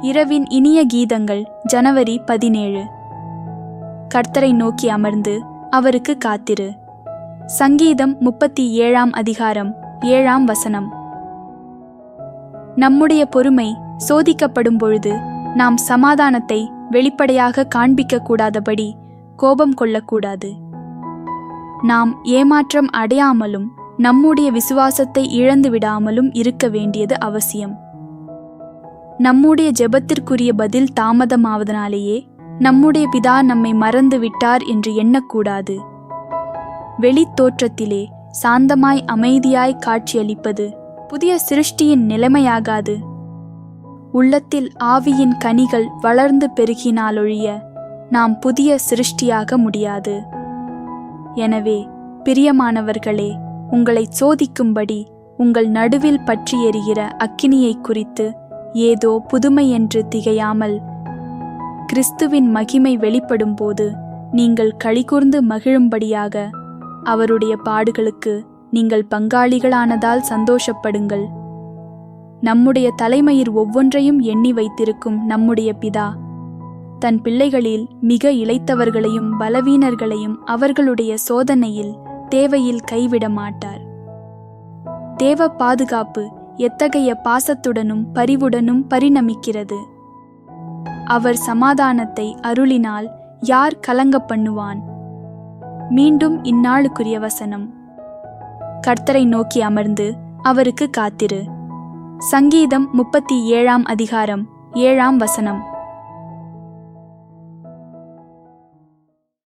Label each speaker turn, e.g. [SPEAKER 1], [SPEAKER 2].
[SPEAKER 1] இரவின் இனிய கீதங்கள் ஜனவரி 17. கர்த்தரை நோக்கி அமர்ந்து அவருக்கு காத்திரு. சங்கீதம் 37 அதிகாரம் 7 நம்முடைய பொறுமை சோதிக்கப்படும் பொழுது நாம் சமாதானத்தை வெளிப்படையாக காண்பிக்க கூடாதபடி கோபம் கொள்ளக்கூடாது. நாம் ஏமாற்றம் அடையாமலும் நம்முடைய விசுவாசத்தை இழந்து விடாமலும் இருக்க வேண்டியது அவசியம். நம்முடைய ஜெபத்திற்குரிய பதில் தாமதமாவதனாலேயே நம்முடைய பிதா நம்மை மறந்து விட்டார் என்று எண்ணக்கூடாது. வெளித்தோற்றத்திலே சாந்தமாய் அமைதியாய் காட்சியளிப்பது புதிய சிருஷ்டியின் நிலைமையாகாது. உள்ளத்தில் ஆவியின் கனிகள் வளர்ந்து பெருகினாலொழிய நாம் புதிய சிருஷ்டியாக முடியாது. எனவே பிரியமானவர்களே, உங்களை சோதிக்கும்படி உங்கள் நடுவில் பற்றி எரிகிற அக்கினியை குறித்து ஏதோ புதுமை என்று திகையாமல், கிறிஸ்துவின் மகிமை வெளிப்படும் போது நீங்கள் களிகூர்ந்து மகிழும்படியாக அவருடைய பாடுகளுக்கு நீங்கள் பங்காளிகளானதால் சந்தோஷப்படுங்கள். நம்முடைய தலைமயிர் ஒவ்வொன்றையும் எண்ணி வைத்திருக்கும் நம்முடைய பிதா தன் பிள்ளைகளில் மிக இளைத்தவர்களையும் பலவீனர்களையும் அவர்களுடைய சோதனையில் தேவையில் கைவிட மாட்டார். தேவ பாதுகாப்பு எத்தகைய பாசத்துடனும் பரிவுடனும் பரிணமிக்கிறது. அவர் சமாதானத்தை அருளினால் யார் கலங்க பண்ணுவான்? மீண்டும் இந்நாளுக்குரிய வசனம். கர்த்தரை நோக்கி அமர்ந்து அவருக்கு காத்திரு. சங்கீதம் 37 அதிகாரம் 7